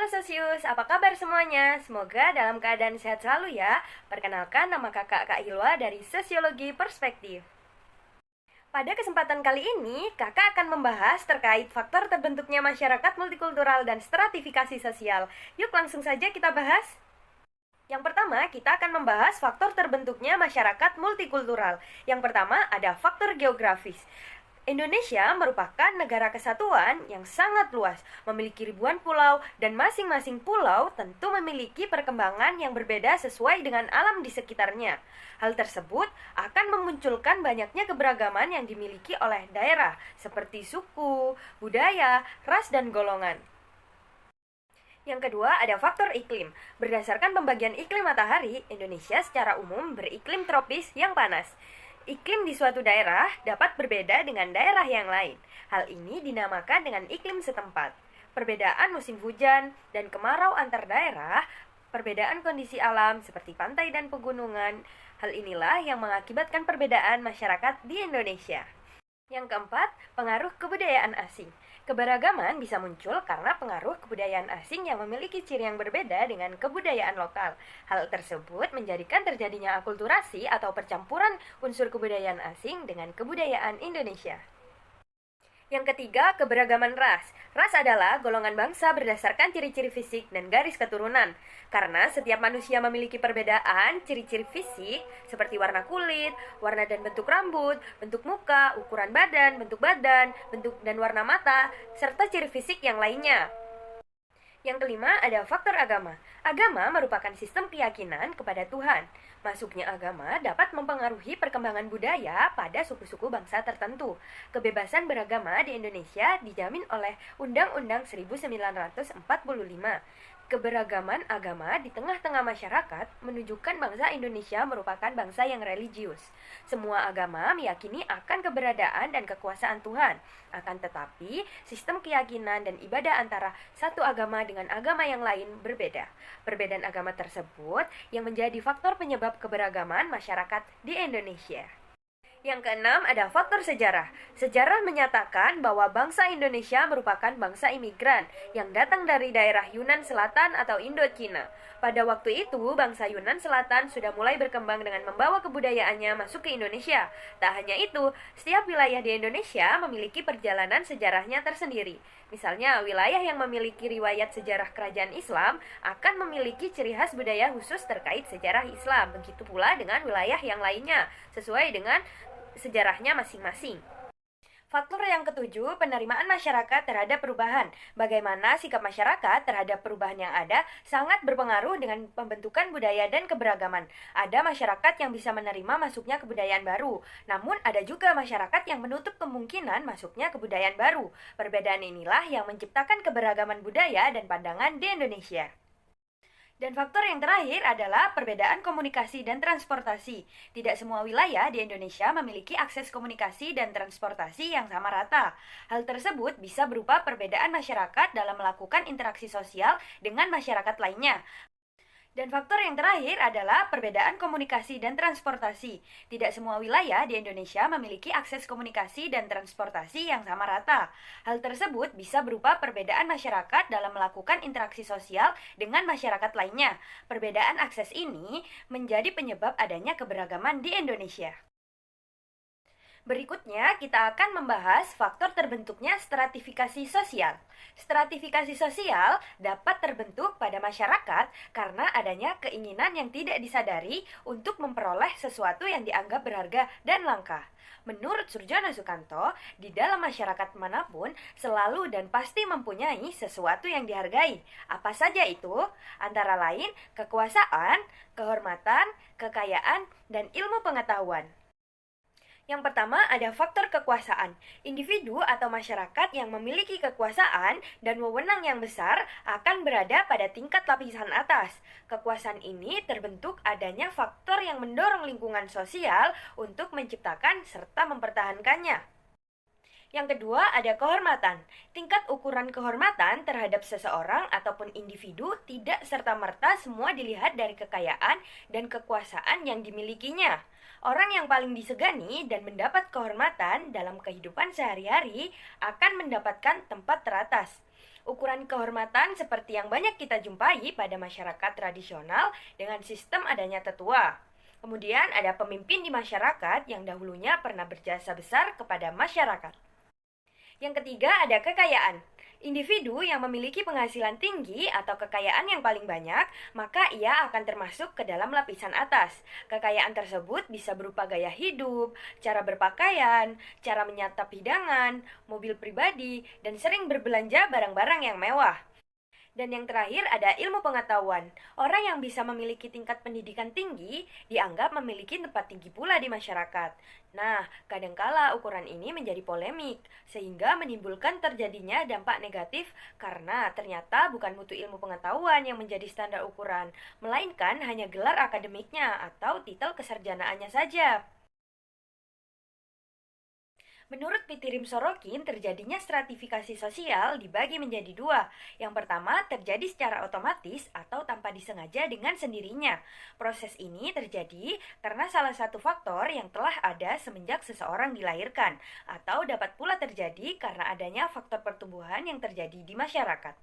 Halo Sosius, apa kabar semuanya? Semoga dalam keadaan sehat selalu ya. Perkenalkan, nama kakak Kak Hilwa dari Sosiologi Perspektif. Pada kesempatan kali ini, kakak akan membahas terkait faktor terbentuknya masyarakat multikultural dan stratifikasi sosial. Yuk langsung saja kita bahas. Yang pertama, kita akan membahas faktor terbentuknya masyarakat multikultural. Yang pertama, ada faktor geografis. Indonesia merupakan negara kesatuan yang sangat luas, memiliki ribuan pulau, dan masing-masing pulau tentu memiliki perkembangan yang berbeda sesuai dengan alam di sekitarnya. Hal tersebut akan memunculkan banyaknya keberagaman yang dimiliki oleh daerah, seperti suku, budaya, ras, dan golongan. Yang kedua, ada faktor iklim. Berdasarkan pembagian iklim matahari, Indonesia secara umum beriklim tropis yang panas. Iklim di suatu daerah dapat berbeda dengan daerah yang lain. Hal ini dinamakan dengan iklim setempat. Perbedaan musim hujan dan kemarau antar daerah, perbedaan kondisi alam seperti pantai dan pegunungan, hal inilah yang mengakibatkan perbedaan masyarakat di Indonesia. Yang keempat, pengaruh kebudayaan asing. Keberagaman bisa muncul karena pengaruh kebudayaan asing yang memiliki ciri yang berbeda dengan kebudayaan lokal. Hal tersebut menjadikan terjadinya akulturasi atau percampuran unsur kebudayaan asing dengan kebudayaan Indonesia. Yang ketiga, keberagaman ras. Ras adalah golongan bangsa berdasarkan ciri-ciri fisik dan garis keturunan. Karena setiap manusia memiliki perbedaan ciri-ciri fisik seperti warna kulit, warna dan bentuk rambut, bentuk muka, ukuran badan, bentuk dan warna mata, serta ciri fisik yang lainnya. Yang kelima, ada faktor agama. Agama merupakan sistem keyakinan kepada Tuhan. Masuknya agama dapat mempengaruhi perkembangan budaya pada suku-suku bangsa tertentu. Kebebasan beragama di Indonesia dijamin oleh Undang-Undang 1945. Keberagaman agama di tengah-tengah masyarakat menunjukkan bangsa Indonesia merupakan bangsa yang religius. Semua agama meyakini akan keberadaan dan kekuasaan Tuhan. Akan tetapi, sistem keyakinan dan ibadah antara satu agama dengan agama yang lain berbeda. Perbedaan agama tersebut yang menjadi faktor penyebab keberagaman masyarakat di Indonesia. Yang keenam, ada faktor sejarah. Sejarah menyatakan bahwa bangsa Indonesia merupakan bangsa imigran yang datang dari daerah Yunan Selatan atau Indochina. Pada waktu itu, bangsa Yunan Selatan sudah mulai berkembang dengan membawa kebudayaannya masuk ke Indonesia. Tak hanya itu, setiap wilayah di Indonesia memiliki perjalanan sejarahnya tersendiri. Misalnya, wilayah yang memiliki riwayat sejarah kerajaan Islam akan memiliki ciri khas budaya khusus terkait sejarah Islam. Begitu pula dengan wilayah yang lainnya, sesuai dengan sejarahnya masing-masing. Faktor yang ketujuh, penerimaan masyarakat terhadap perubahan. Bagaimana sikap masyarakat terhadap perubahan yang ada sangat berpengaruh dengan pembentukan budaya dan keberagaman. Ada masyarakat yang bisa menerima masuknya kebudayaan baru, namun ada juga masyarakat yang menutup kemungkinan masuknya kebudayaan baru. Perbedaan inilah yang menciptakan keberagaman budaya dan pandangan di Indonesia. Dan faktor yang terakhir adalah perbedaan komunikasi dan transportasi. Tidak semua wilayah di Indonesia memiliki akses komunikasi dan transportasi yang sama rata. Hal tersebut bisa berupa perbedaan masyarakat dalam melakukan interaksi sosial dengan masyarakat lainnya. Dan faktor yang terakhir adalah perbedaan komunikasi dan transportasi. Tidak semua wilayah di Indonesia memiliki akses komunikasi dan transportasi yang sama rata. Hal tersebut bisa berupa perbedaan masyarakat dalam melakukan interaksi sosial dengan masyarakat lainnya. Perbedaan akses ini menjadi penyebab adanya keberagaman di Indonesia. Berikutnya, kita akan membahas faktor terbentuknya stratifikasi sosial. Stratifikasi sosial dapat terbentuk pada masyarakat karena adanya keinginan yang tidak disadari untuk memperoleh sesuatu yang dianggap berharga dan langka. Menurut Surjono Sukanto, di dalam masyarakat manapun selalu dan pasti mempunyai sesuatu yang dihargai. Apa saja itu? Antara lain kekuasaan, kehormatan, kekayaan, dan ilmu pengetahuan. Yang pertama, ada faktor kekuasaan. Individu atau masyarakat yang memiliki kekuasaan dan wewenang yang besar akan berada pada tingkat lapisan atas. Kekuasaan ini terbentuk adanya faktor yang mendorong lingkungan sosial untuk menciptakan serta mempertahankannya. Yang kedua, ada kehormatan. Tingkat ukuran kehormatan terhadap seseorang ataupun individu tidak serta-merta semua dilihat dari kekayaan dan kekuasaan yang dimilikinya. Orang yang paling disegani dan mendapat kehormatan dalam kehidupan sehari-hari akan mendapatkan tempat teratas. Ukuran kehormatan seperti yang banyak kita jumpai pada masyarakat tradisional dengan sistem adanya tetua. Kemudian ada pemimpin di masyarakat yang dahulunya pernah berjasa besar kepada masyarakat. Yang ketiga ada kekayaan. Individu yang memiliki penghasilan tinggi atau kekayaan yang paling banyak, maka ia akan termasuk ke dalam lapisan atas. Kekayaan tersebut bisa berupa gaya hidup, cara berpakaian, cara menyantap hidangan, mobil pribadi, dan sering berbelanja barang-barang yang mewah. Dan yang terakhir ada ilmu pengetahuan. Orang yang bisa memiliki tingkat pendidikan tinggi dianggap memiliki tempat tinggi pula di masyarakat. Nah, kadangkala ukuran ini menjadi polemik, sehingga menimbulkan terjadinya dampak negatif karena ternyata bukan mutu ilmu pengetahuan yang menjadi standar ukuran, melainkan hanya gelar akademiknya atau titel kesarjanaannya saja. Menurut Pitirim Sorokin, terjadinya stratifikasi sosial dibagi menjadi dua. Yang pertama, terjadi secara otomatis atau tanpa disengaja dengan sendirinya. Proses ini terjadi karena salah satu faktor yang telah ada semenjak seseorang dilahirkan, atau dapat pula terjadi karena adanya faktor pertumbuhan yang terjadi di masyarakat.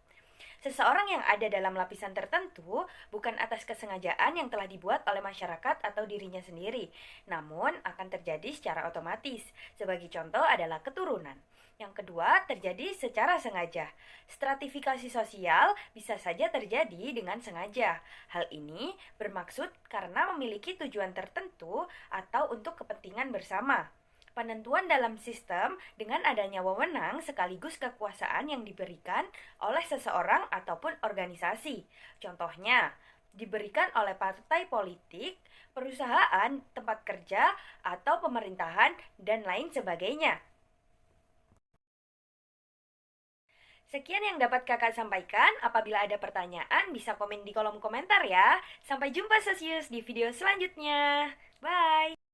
Seseorang yang ada dalam lapisan tertentu bukan atas kesengajaan yang telah dibuat oleh masyarakat atau dirinya sendiri, namun akan terjadi secara otomatis. Sebagai contoh adalah keturunan. Yang kedua, terjadi secara sengaja. Stratifikasi sosial bisa saja terjadi dengan sengaja. Hal ini bermaksud karena memiliki tujuan tertentu atau untuk kepentingan bersama. Penentuan dalam sistem dengan adanya wewenang sekaligus kekuasaan yang diberikan oleh seseorang ataupun organisasi. Contohnya, diberikan oleh partai politik, perusahaan, tempat kerja, atau pemerintahan, dan lain sebagainya. Sekian yang dapat kakak sampaikan. Apabila ada pertanyaan, bisa komen di kolom komentar ya. Sampai jumpa sosius di video selanjutnya. Bye!